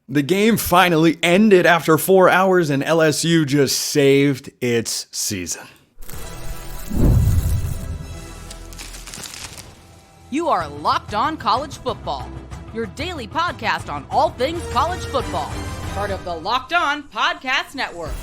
The game finally ended after 4 hours and LSU just saved its season. You are Locked On College Football, your daily podcast on all things college football. Part of the Locked On Podcast Network,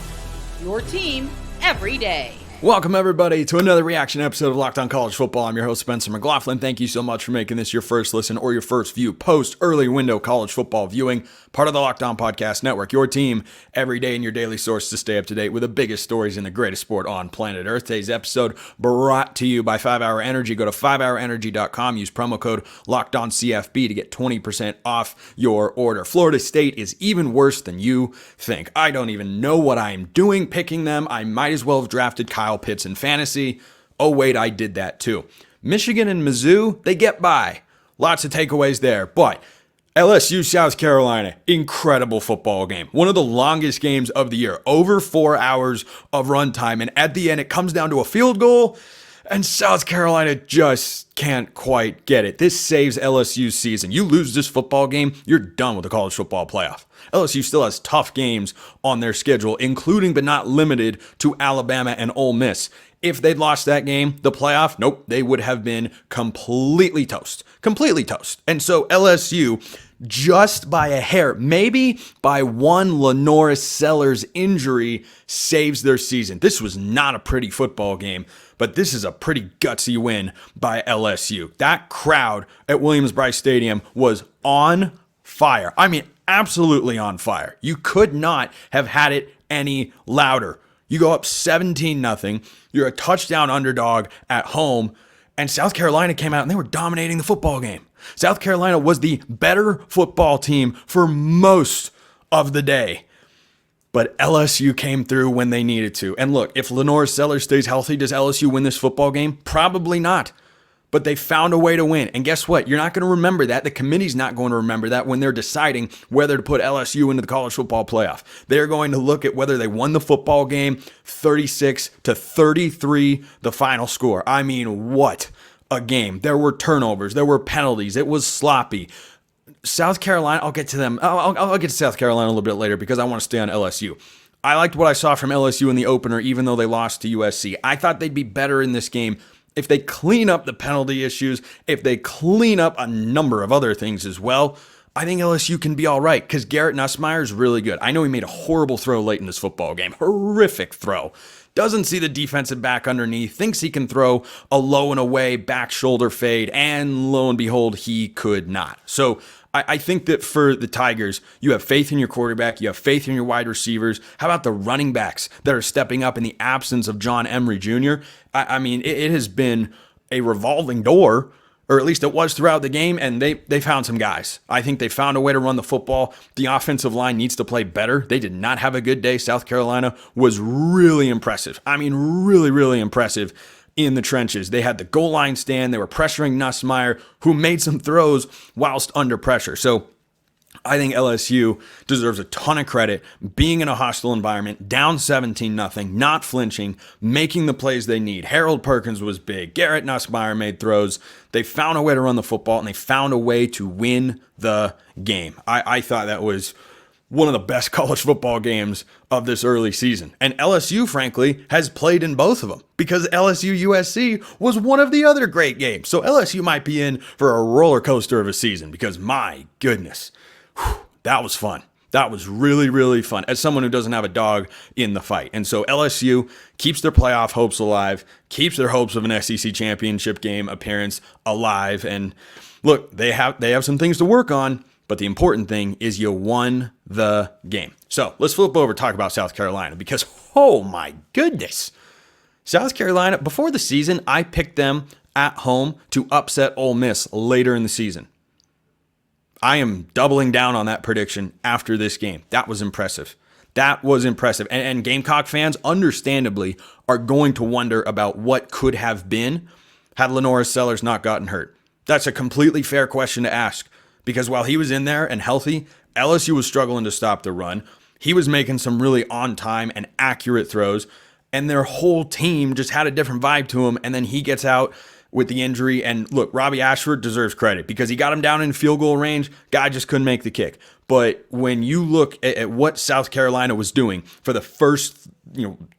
your team every day. Welcome, everybody, to another reaction episode of Locked On College Football. I'm your host, Spencer McLaughlin. Thank you so much for making this your first listen or your first view post-early window college football viewing. Part of the Locked On Podcast Network, your team every day and your daily source to stay up to date with the biggest stories in the greatest sport on planet Earth. Today's episode brought to you by 5 Hour Energy. Go to 5hourenergy.com. Use promo code LOCKEDONCFB to get 20% off your order. Florida State is even worse than you think. I don't even know what I'm doing picking them. I might as well have drafted Kyle Pitts in fantasy. Oh, wait, I did that too. Michigan and Mizzou, they get by. Lots of takeaways there, but LSU, South Carolina, incredible football game. One of the longest games of the year, over 4 hours of runtime. And at the end, it comes down to a field goal, and South Carolina just can't quite get it. This saves LSU's season. You lose this football game, you're done with the college football playoff. LSU still has tough games on their schedule, including but not limited to Alabama and Ole Miss. If they'd lost that game, the playoff, nope, they would have been completely toast. Completely toast. And so LSU, just by a hair, maybe by one Lenore Sellers injury, saves their season. This was not a pretty football game, but this is a pretty gutsy win by LSU. That crowd at Williams-Brice Stadium was on fire. I mean, absolutely on fire. You could not have had it any louder. You go up 17-0. You're a touchdown underdog at home, and South Carolina came out and they were dominating the football game. South Carolina was the better football team for most of the day, but LSU came through when they needed to. And look, if Lenore Sellers stays healthy, does LSU win this football game? Probably not. But they found a way to win. And guess what? You're not going to remember that. The committee's not going to remember that when they're deciding whether to put LSU into the college football playoff. They're going to look at whether they won the football game 36-33, the final score. I mean, what a game. There were turnovers. There were penalties. It was sloppy. South Carolina, I'll get to them. I'll get to South Carolina a little bit later because I want to stay on LSU. I liked what I saw from LSU in the opener, even though they lost to USC. I thought they'd be better in this game if they clean up the penalty issues, if they clean up a number of other things as well. I think LSU can be all right because Garrett Nussmeier is really good. I know he made a horrible throw late in this football game. Horrific throw. Doesn't see the defensive back underneath, thinks he can throw a low and away back shoulder fade, and lo and behold, he could not. So I think that for the Tigers, you have faith in your quarterback, you have faith in your wide receivers. How about the running backs that are stepping up in the absence of John Emery Jr.? I mean, it has been a revolving door, or at least it was throughout the game, and they found some guys. I think they found a way to run the football. The offensive line needs to play better. They did not have a good day. South Carolina was really impressive. I mean, really, really impressive in the trenches. They had the goal line stand. They were pressuring Nussmeier, who made some throws whilst under pressure. So I think LSU deserves a ton of credit being in a hostile environment, down 17-0, not flinching, making the plays they need. Harold Perkins was big. Garrett Nussmeier made throws. They found a way to run the football, and they found a way to win the game. I thought that was one of the best college football games of this early season. And LSU, frankly, has played in both of them because LSU-USC was one of the other great games. So LSU might be in for a roller coaster of a season because, my goodness, that was fun. That was really, really fun as someone who doesn't have a dog in the fight. And so LSU keeps their playoff hopes alive, keeps their hopes of an SEC championship game appearance alive. And look, they have some things to work on, but the important thing is you won the game. So let's flip over and talk about South Carolina because, oh my goodness, South Carolina, before the season, I picked them at home to upset Ole Miss later in the season. I am doubling down on that prediction after this game. That was impressive. That was impressive. And Gamecock fans, understandably, are going to wonder about what could have been had Lenore Sellers not gotten hurt. That's a completely fair question to ask because while he was in there and healthy, LSU was struggling to stop the run. He was making some really on-time and accurate throws, and their whole team just had a different vibe to him, and then he gets out with the injury. And look, Robbie Ashford deserves credit because he got him down in field goal range. Guy just couldn't make the kick. But when you look at what South Carolina was doing for the first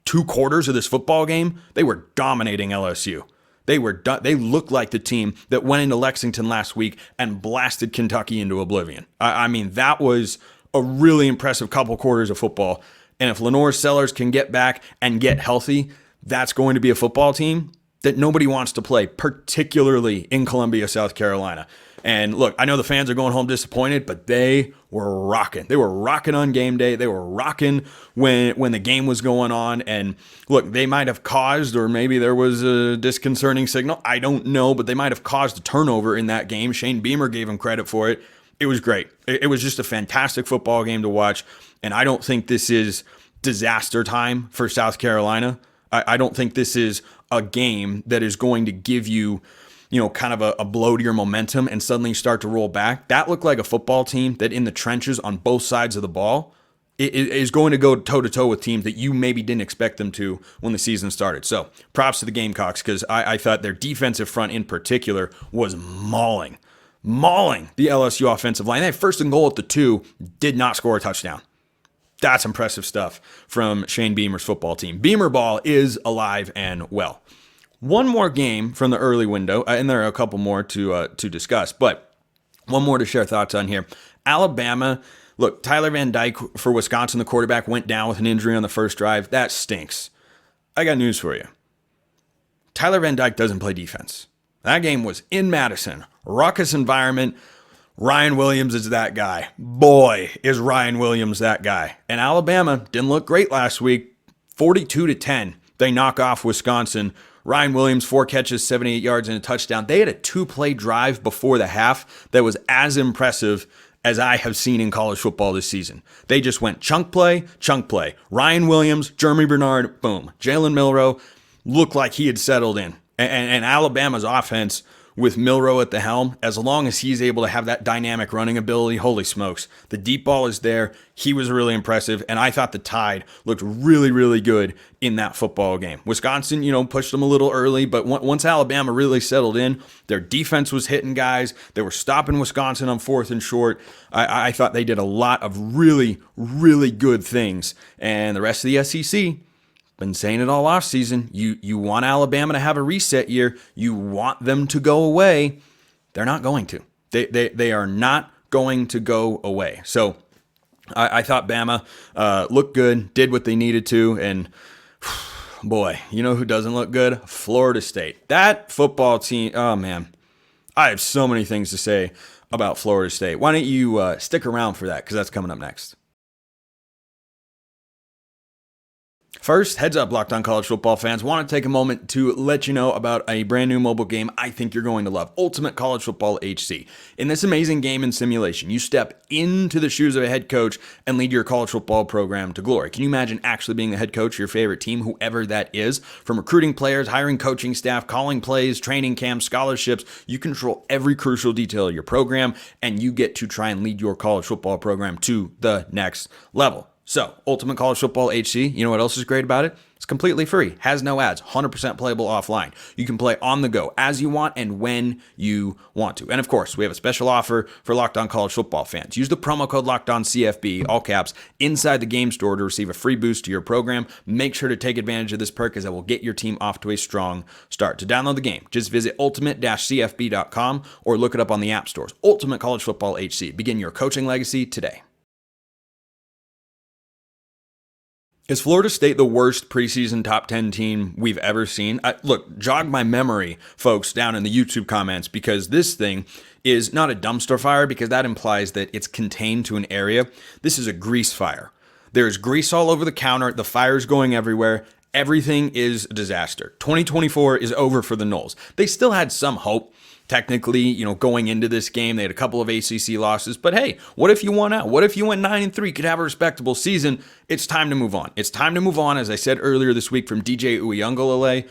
2 quarters of this football game, they were dominating LSU. They looked like the team that went into Lexington last week and blasted Kentucky into oblivion. I mean, that was a really impressive couple quarters of football. And if Lenore Sellers can get back and get healthy, that's going to be a football team that nobody wants to play, particularly in Columbia, South Carolina. And look, I know the fans are going home disappointed, but they were rocking. They were rocking on game day. They were rocking when the game was going on. And look, they might have caused, or maybe there was a disconcerting signal. I don't know, but they might have caused a turnover in that game. Shane Beamer gave him credit for it. It was great. It was just a fantastic football game to watch. And I don't think this is disaster time for South Carolina. I don't think this is a game that is going to give you, kind of a blow to your momentum and suddenly you start to roll back. That looked like a football team that in the trenches on both sides of the ball is going to go toe-to-toe with teams that you maybe didn't expect them to when the season started. So props to the Gamecocks because I thought their defensive front in particular was mauling the LSU offensive line. They had 1st and goal at the 2, did not score a touchdown. That's impressive stuff from Shane Beamer's football team. Beamer ball is alive and well. One more game from the early window, and there are a couple more to discuss, but one more to share thoughts on here. Alabama, look, Tyler Van Dyke for Wisconsin, the quarterback, went down with an injury on the first drive. That stinks. I got news for you. Tyler Van Dyke doesn't play defense. That game was in Madison, raucous environment. Ryan Williams is that guy. Boy, is Ryan Williams that guy. And Alabama didn't look great last week. 42-10, they knock off Wisconsin. Ryan Williams, 4 catches, 78 yards, and a touchdown. They had a 2-play drive before the half that was as impressive as I have seen in college football this season. They just went chunk play. Ryan Williams, Jeremy Bernard, boom. Jalen Milroe looked like he had settled in. And Alabama's offense with Milroe at the helm, as long as he's able to have that dynamic running ability, holy smokes. The deep ball is there. He was really impressive, and I thought the Tide looked really, really good in that football game. Wisconsin, pushed them a little early, but once Alabama really settled in, their defense was hitting guys. They were stopping Wisconsin on 4th and short. I thought they did a lot of really, really good things, and the rest of the SEC, been saying it all offseason. You want Alabama to have a reset year. You want them to go away. They're not going to. They are not going to go away. So I thought Bama looked good, did what they needed to, and boy, you know who doesn't look good? Florida State. That football team, oh man. I have so many things to say about Florida State. Why don't you stick around for that, because that's coming up next. First, heads up, Locked On College Football fans. Want to take a moment to let you know about a brand new mobile game I think you're going to love, Ultimate College Football HC. In this amazing game and simulation, you step into the shoes of a head coach and lead your college football program to glory. Can you imagine actually being the head coach of your favorite team, whoever that is? From recruiting players, hiring coaching staff, calling plays, training camps, scholarships, you control every crucial detail of your program, and you get to try and lead your college football program to the next level. So, Ultimate College Football HC, you know what else is great about it? It's completely free, has no ads, 100% playable offline. You can play on the go as you want and when you want to. And of course, we have a special offer for Locked On College Football fans. Use the promo code LOCKEDONCFB, all caps, inside the game store to receive a free boost to your program. Make sure to take advantage of this perk as it will get your team off to a strong start. To download the game, just visit ultimate-cfb.com or look it up on the app stores. Ultimate College Football HC. Begin your coaching legacy today. Is Florida State the worst preseason top 10 team we've ever seen? Look, jog my memory, folks, down in the YouTube comments, because this thing is not a dumpster fire, because that implies that it's contained to an area. This is a grease fire. There's grease all over the counter. The fire's going everywhere. Everything is a disaster. 2024 is over for the Noles. They still had some hope. Technically, going into this game, they had a couple of ACC losses. But hey, what if you won out? What if you went 9-3, could have a respectable season? It's time to move on. It's time to move on, as I said earlier this week, from DJ Uyunglele.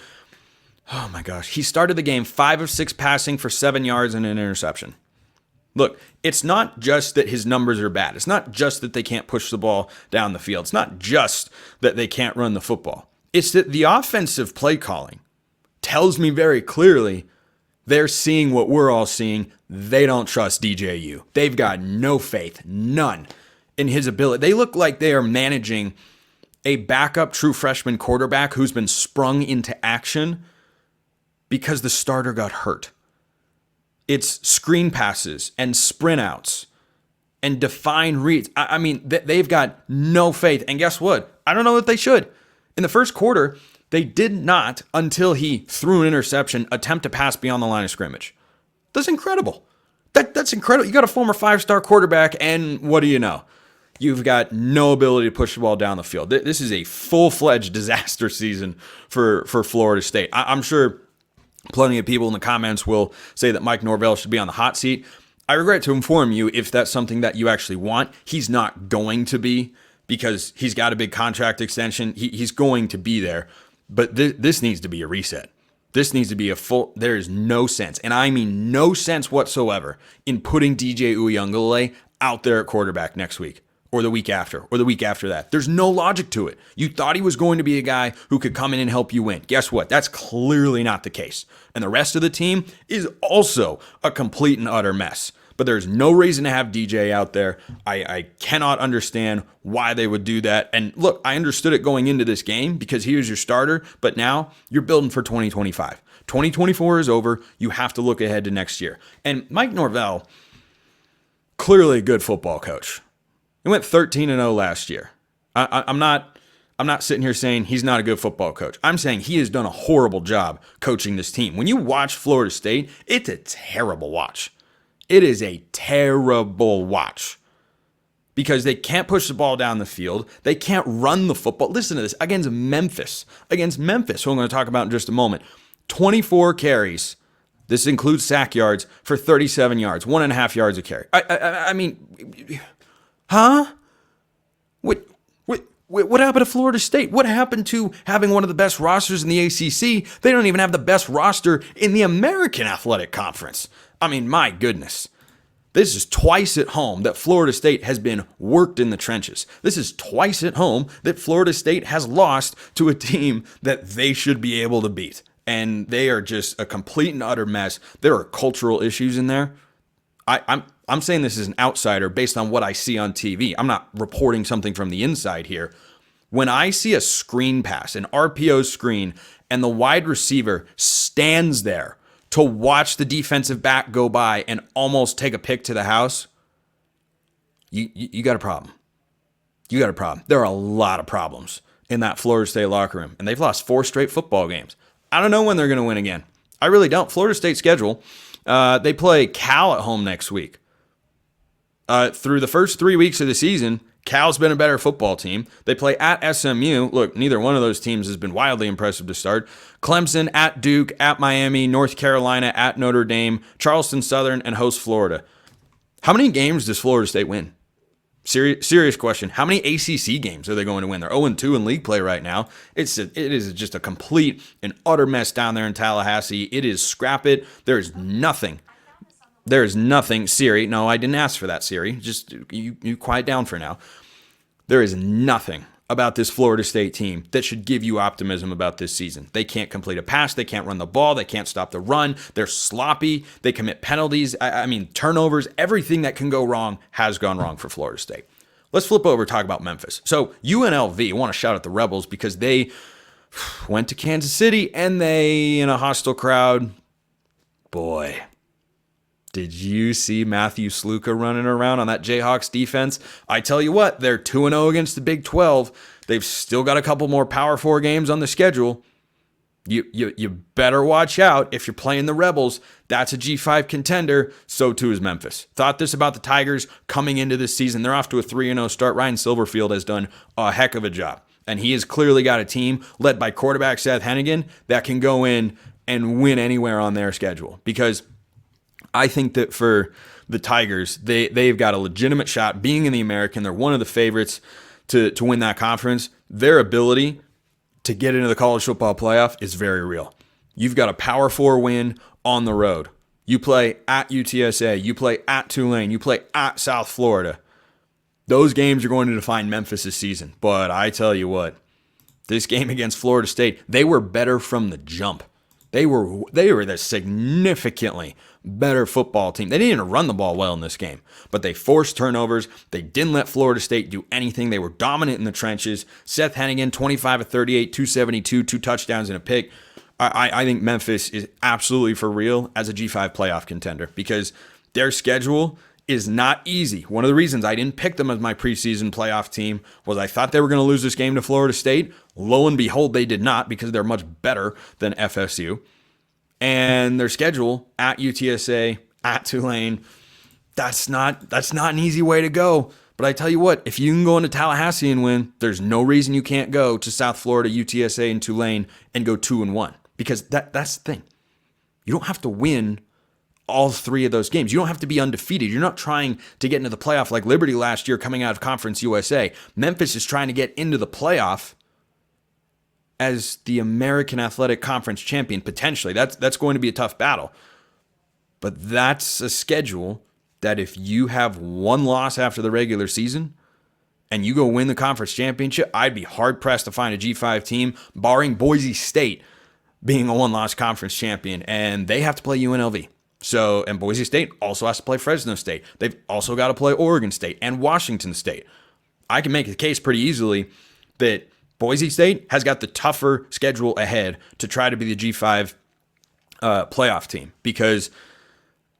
Oh my gosh. He started the game 5 of 6 passing for 7 yards and an interception. Look, it's not just that his numbers are bad. It's not just that they can't push the ball down the field. It's not just that they can't run the football. It's that the offensive play calling tells me very clearly They're seeing what we're all seeing. They don't trust DJU. They've got no faith, none, in his ability. They look like they are managing a backup true freshman quarterback who's been sprung into action because the starter got hurt. It's screen passes and sprint outs and defined reads. I mean, they've got no faith. And guess what? I don't know that they should. In the first quarter, they did not, until he threw an interception, attempt to pass beyond the line of scrimmage. That's incredible. That's incredible. You got a former 5-star quarterback, and what do you know? You've got no ability to push the ball down the field. This is a full-fledged disaster season for Florida State. I'm sure plenty of people in the comments will say that Mike Norvell should be on the hot seat. I regret to inform you, if that's something that you actually want, he's not going to be, because he's got a big contract extension. He's going to be there. But this needs to be a reset. This needs to be there is no sense, and I mean no sense whatsoever, in putting DJ Uiagalelei out there at quarterback next week, or the week after, or the week after that. There's no logic to it. You thought he was going to be a guy who could come in and help you win. Guess what? That's clearly not the case. And the rest of the team is also a complete and utter mess. But there's no reason to have DJ out there. I cannot understand why they would do that. And look, I understood it going into this game because he was your starter, but now you're building for 2025. 2024 is over. You have to look ahead to next year. And Mike Norvell, clearly a good football coach. He went 13-0 last year. I'm not sitting here saying he's not a good football coach. I'm saying he has done a horrible job coaching this team. When you watch Florida State, it's a terrible watch. It is a terrible watch because they can't push the ball down the field. They can't run the football. Listen to this. Against Memphis, who I'm going to talk about in just a moment. 24 carries. This includes sack yards for 37 yards, 1.5 yards a carry. I mean, huh? What happened to Florida State? What happened to having one of the best rosters in the ACC? They don't even have the best roster in the American Athletic Conference. I mean, my goodness. This is twice at home that Florida State has been worked in the trenches. This is twice at home that Florida State has lost to a team that they should be able to beat. And they are just a complete and utter mess. There are cultural issues in there. I'm saying this as an outsider based on what I see on TV. I'm not reporting something from the inside here. When I see a screen pass, an RPO screen, and the wide receiver stands there to watch the defensive back go by and almost take a pick to the house, you got a problem. You got a problem. There are a lot of problems in that Florida State locker room, and they've lost 4 straight football games. I don't know when they're going to win again. I really don't. Florida State schedule, they play Cal at home next week. Through the first 3 weeks of the season, Cal's been a better football team. They play at SMU. Look, neither one of those teams has been wildly impressive to start. Clemson, at Duke, at Miami, North Carolina, at Notre Dame, Charleston Southern, and host Florida. How many games does Florida State win? Serious question. How many ACC games are they going to win? They're 0-2 in league play right now. It is just a complete and utter mess down there in Tallahassee. It is scrap it. There is nothing. Siri. No, I didn't ask for that, Siri. Just you quiet down for now. There is nothing about this Florida State team that should give you optimism about this season. They can't complete a pass. They can't run the ball. They can't stop the run. They're sloppy. They commit penalties. I mean, turnovers. Everything that can go wrong has gone wrong for Florida State. Let's flip over and talk about Memphis. So UNLV, I want to shout out the Rebels because they went to Kansas City and they, in a hostile crowd, boy, did you see Matthew Sluka running around on that Jayhawks defense? I tell you what, they're 2-0 against the Big 12. They've still got a couple more Power 4 games on the schedule. You better watch out if you're playing the Rebels. That's a G5 contender. So too is Memphis. Thought this about the Tigers coming into this season. They're off to a 3-0 start. Ryan Silverfield has done a heck of a job. And he has clearly got a team led by quarterback Seth Hennigan that can go in and win anywhere on their schedule. Because I think that for the Tigers, they've got a legitimate shot. Being in the American, they're one of the favorites to win that conference. Their ability to get into the college football playoff is very real. You've got a Power 4 win on the road. You play at UTSA. You play at Tulane. You play at South Florida. Those games are going to define Memphis' season. But I tell you what, this game against Florida State, they were better from the jump. They were the significantly better football team. They didn't even run the ball well in this game, but they forced turnovers. They didn't let Florida State do anything. They were dominant in the trenches. Seth Hennigan, 25 of 38, 272, 2 touchdowns and a pick. I think Memphis is absolutely for real as a G5 playoff contender because their schedule is not easy. One of the reasons I didn't pick them as my preseason playoff team was I thought they were going to lose this game to Florida State. Lo and behold, they did not because they're much better than FSU. And their schedule at UTSA, at Tulane, that's not an easy way to go. But I tell you what, if you can go into Tallahassee and win, there's no reason you can't go to South Florida, UTSA, and Tulane and go 2-1. Because that's the thing. You don't have to win all 3 of those games. You don't have to be undefeated. You're not trying to get into the playoff like Liberty last year coming out of Conference USA. Memphis is trying to get into the playoff as the American Athletic Conference champion, potentially. That's going to be a tough battle. But that's a schedule that if you have 1 loss after the regular season and you go win the conference championship, I'd be hard-pressed to find a G5 team, barring Boise State being a 1-loss conference champion, and they have to play UNLV. So, and Boise State also has to play Fresno State. They've also got to play Oregon State and Washington State. I can make the case pretty easily that Boise State has got the tougher schedule ahead to try to be the G5 playoff team because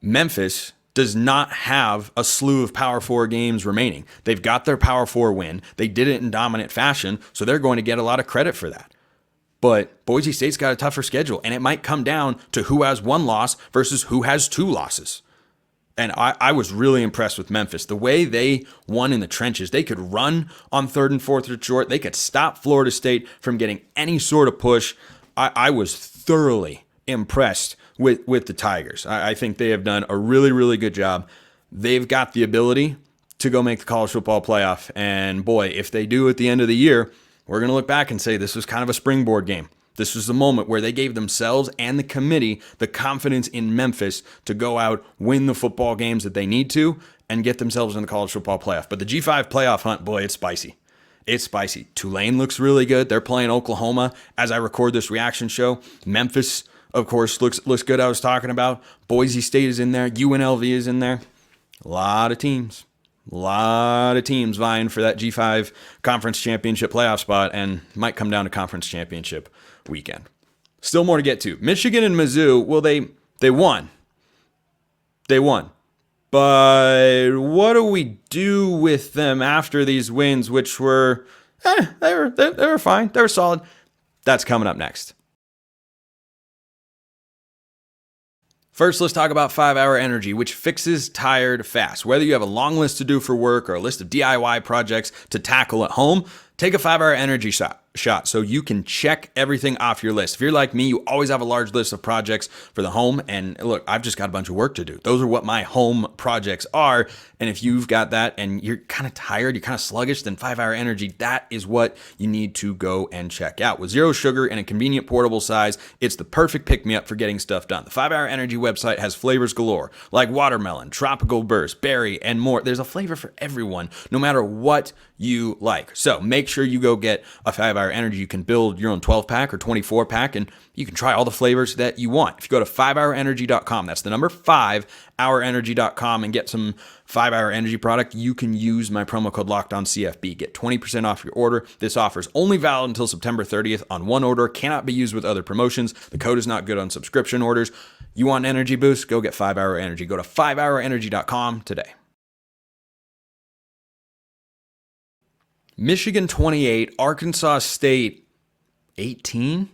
Memphis does not have a slew of Power 4 games remaining. They've got their Power 4 win. They did it in dominant fashion, so they're going to get a lot of credit for that. But Boise State's got a tougher schedule, and it might come down to who has 1 loss versus who has 2 losses. And I was really impressed with Memphis. The way they won in the trenches, they could run on 3rd and 4th and short. They could stop Florida State from getting any sort of push. I was thoroughly impressed with the Tigers. I think they have done a really, really good job. They've got the ability to go make the college football playoff. And boy, if they do at the end of the year, we're going to look back and say this was kind of a springboard game. This was the moment where they gave themselves and the committee the confidence in Memphis to go out, win the football games that they need to, and get themselves in the college football playoff. But the G5 playoff hunt, boy, it's spicy. It's spicy. Tulane looks really good. They're playing Oklahoma as I record this reaction show. Memphis, of course, looks good. I was talking about. Boise State is in there. UNLV is in there. A lot of teams. A lot of teams vying for that G5 conference championship playoff spot and might come down to conference championship weekend. Still more to get to. Michigan and Mizzou, well, they won. They won. But what do we do with them after these wins, which were, they were fine. They were solid. That's coming up next. First, let's talk about 5-Hour Energy, which fixes tired fast. Whether you have a long list to do for work or a list of DIY projects to tackle at home, take a 5-Hour Energy shot so you can check everything off your list. If you're like me, you always have a large list of projects for the home. And look, I've just got a bunch of work to do. Those are what my home projects are. And if you've got that and you're kind of tired, you're kind of sluggish, then 5-Hour Energy, that is what you need to go and check out. With 0 sugar and a convenient portable size, it's the perfect pick-me-up for getting stuff done. The 5-Hour Energy website has flavors galore, like watermelon, tropical burst, berry, and more. There's a flavor for everyone, no matter what you like. So make sure you go get a 5-Hour Energy. You can build your own 12-pack or 24-pack, and you can try all the flavors that you want. If you go to 5hourenergy.com, that's the number 5hourenergy.com, and get some 5-Hour Energy product, you can use my promo code LOCKEDONCFB. Get 20% off your order. This offer is only valid until September 30th on one order. Cannot be used with other promotions. The code is not good on subscription orders. You want an energy boost? Go get 5-Hour Energy. Go to 5hourenergy.com today. Michigan 28, Arkansas State 18.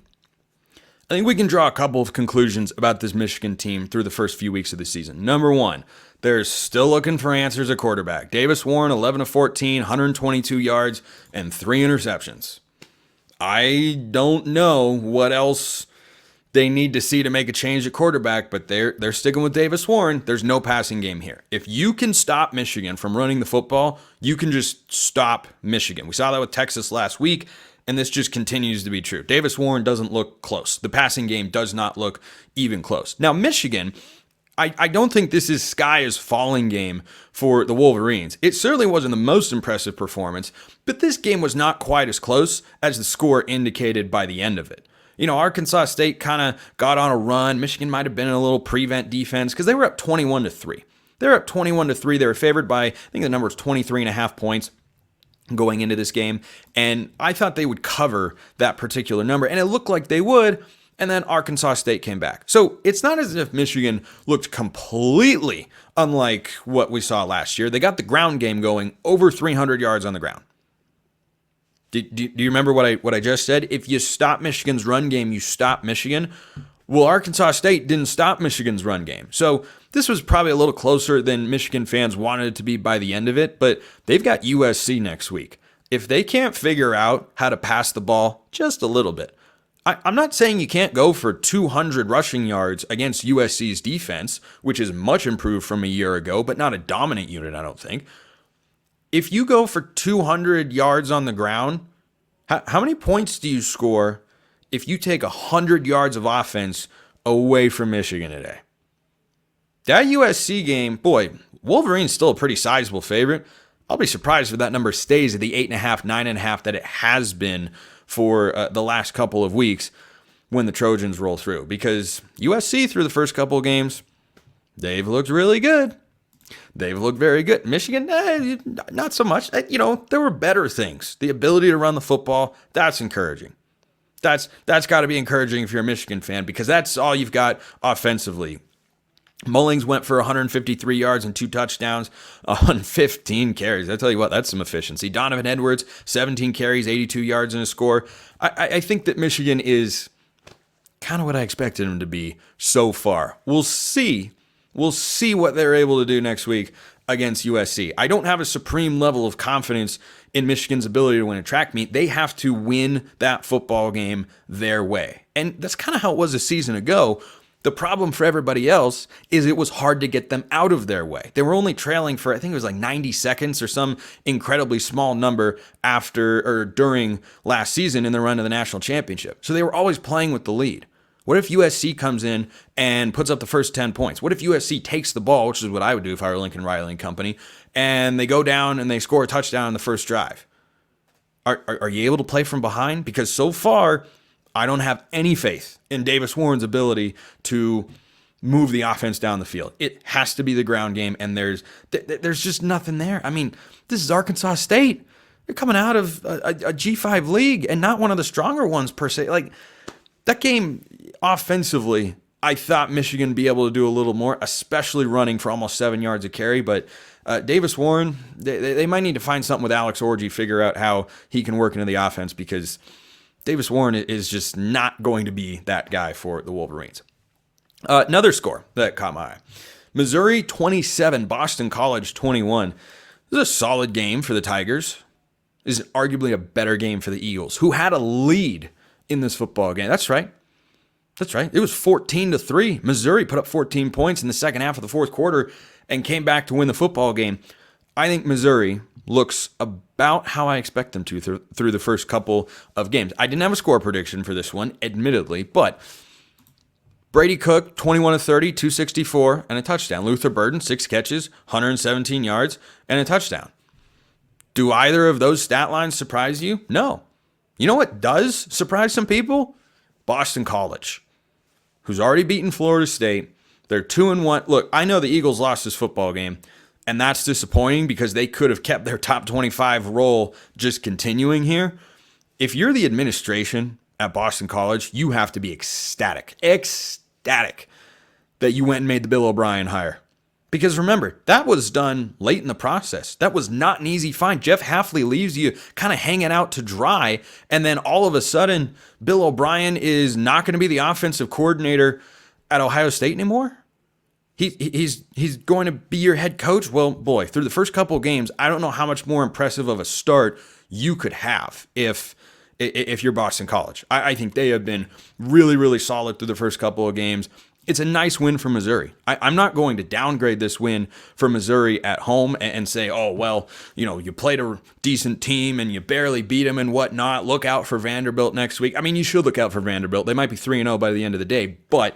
I think we can draw a couple of conclusions about this Michigan team through the first few weeks of the season. Number one, they're still looking for answers at quarterback. Davis Warren, 11 of 14, 122 yards, and 3 interceptions. I don't know what else they need to see to make a change at quarterback, but they're sticking with Davis Warren. There's no passing game here. If you can stop Michigan from running the football, you can just stop Michigan. We saw that with Texas last week, and this just continues to be true. Davis Warren doesn't look close. The passing game does not look even close. Now, Michigan, I don't think this is sky is falling game for the Wolverines. It certainly wasn't the most impressive performance, but this game was not quite as close as the score indicated by the end of it. Arkansas State kind of got on a run. Michigan might have been in a little prevent defense because they were up 21-3. They were up 21-3. They were favored by, I think the number was 23.5 points going into this game. And I thought they would cover that particular number, and it looked like they would. And then Arkansas State came back. So it's not as if Michigan looked completely unlike what we saw last year. They got the ground game going, over 300 yards on the ground. Do you remember what I just said? If you stop Michigan's run game, you stop Michigan. Well, Arkansas State didn't stop Michigan's run game. So this was probably a little closer than Michigan fans wanted it to be by the end of it, but they've got USC next week. If they can't figure out how to pass the ball just a little bit, I'm not saying you can't go for 200 rushing yards against USC's defense, which is much improved from a year ago, but not a dominant unit, I don't think. If you go for 200 yards on the ground, how many points do you score if you take 100 yards of offense away from Michigan today? That USC game, boy, Wolverine's still a pretty sizable favorite. I'll be surprised if that number stays at the 8.5, 9.5 that it has been for the last couple of weeks when the Trojans roll through. Because USC through the first couple of games, they've looked really good. They've looked very good. Michigan, not so much. There were better things. The ability to run the football, that's encouraging. That's got to be encouraging if you're a Michigan fan, because that's all you've got offensively. Mullings went for 153 yards and 2 touchdowns on 15 carries. I tell you what, that's some efficiency. Donovan Edwards, 17 carries, 82 yards and a score. I think that Michigan is kind of what I expected them to be so far. We'll see. We'll see what they're able to do next week against USC. I don't have a supreme level of confidence in Michigan's ability to win a track meet. They have to win that football game their way. And that's kind of how it was a season ago. The problem for everybody else is it was hard to get them out of their way. They were only trailing for, I think it was like 90 seconds or some incredibly small number after or during last season in the run to the national championship. So they were always playing with the lead. What if USC comes in and puts up the first 10 points? What if USC takes the ball, which is what I would do if I were Lincoln Riley and company, and they go down and they score a touchdown on the first drive? Are you able to play from behind? Because so far, I don't have any faith in Davis Warren's ability to move the offense down the field. It has to be the ground game, and there's just nothing there. I mean, this is Arkansas State. They're coming out of a G5 league and not one of the stronger ones per se. Like, that game offensively, I thought Michigan would be able to do a little more, especially running for almost 7 yards a carry. But Davis Warren, they might need to find something with Alex Orji, figure out how he can work into the offense, because Davis Warren is just not going to be that guy for the Wolverines. Another score that caught my eye. Missouri 27, Boston College 21. This is a solid game for the Tigers. This is arguably a better game for the Eagles, who had a lead in this football game. That's right. It was 14-3. Missouri put up 14 points in the second half of the fourth quarter and came back to win the football game. I think Missouri looks about how I expect them to through the first couple of games. I didn't have a score prediction for this one, admittedly, but Brady Cook, 21-30, 264, and a touchdown. Luther Burden, 6 catches, 117 yards, and a touchdown. Do either of those stat lines surprise you? No. You know what does surprise some people? Boston College, who's already beaten Florida State. They're 2-1. Look, I know the Eagles lost this football game, and that's disappointing because they could have kept their top 25 roll just continuing here. If you're the administration at Boston College, you have to be ecstatic that you went and made the Bill O'Brien hire. Because remember, that was done late in the process. That was not an easy find. Jeff Hafley leaves you kind of hanging out to dry, and then all of a sudden, Bill O'Brien is not going to be the offensive coordinator at Ohio State anymore? He's going to be your head coach? Well, boy, through the first couple of games, I don't know how much more impressive of a start you could have if you're Boston College. I think they have been really, really solid through the first couple of games. It's a nice win for Missouri. I'm not going to downgrade this win for Missouri at home and say, oh, well, you played a decent team and you barely beat them and whatnot. Look out for Vanderbilt next week. I mean, you should look out for Vanderbilt. They might be 3-0 by the end of the day, but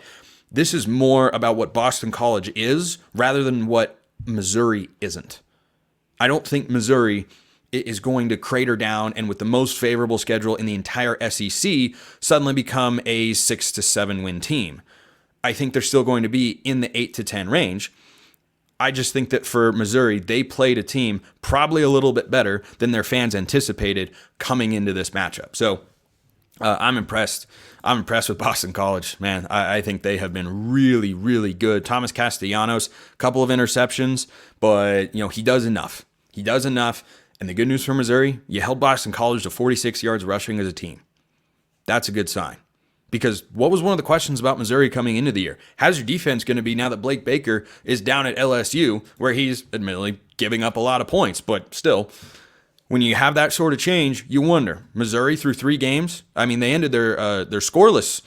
this is more about what Boston College is rather than what Missouri isn't. I don't think Missouri is going to crater down and with the most favorable schedule in the entire SEC suddenly become a 6 to 7 win team. I think they're still going to be in the 8 to 10 range. I just think that for Missouri, they played a team probably a little bit better than their fans anticipated coming into this matchup. So I'm impressed. I'm impressed with Boston College, man. I think they have been really, really good. Thomas Castellanos, a couple of interceptions, but he does enough. He does enough. And the good news for Missouri, you held Boston College to 46 yards rushing as a team. That's a good sign. Because what was one of the questions about Missouri coming into the year? How's your defense going to be now that Blake Baker is down at LSU, where he's admittedly giving up a lot of points, but still, when you have that sort of change, you wonder. Missouri through 3 games, I mean, they ended their scoreless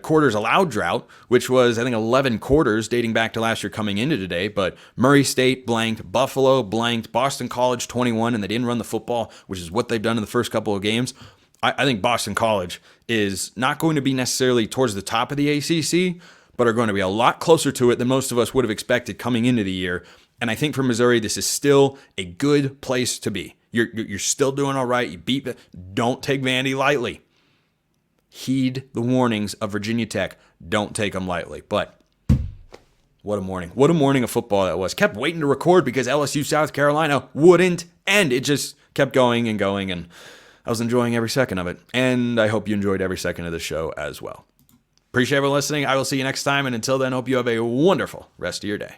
quarters allowed drought, which was, I think, 11 quarters dating back to last year coming into today. But Murray State blanked, Buffalo blanked, Boston College 21, and they didn't run the football, which is what they've done in the first couple of games. I think Boston College is not going to be necessarily towards the top of the ACC, but are going to be a lot closer to it than most of us would have expected coming into the year. And I think for Missouri, this is still a good place to be. You're still doing all right. You beat it. Don't take Vandy lightly. Heed the warnings of Virginia Tech. Don't take them lightly. But what a morning. What a morning of football that was. Kept waiting to record because LSU South Carolina wouldn't end. It just kept going and going, and I was enjoying every second of it. And I hope you enjoyed every second of the show as well. Appreciate everyone listening. I will see you next time. And until then, hope you have a wonderful rest of your day.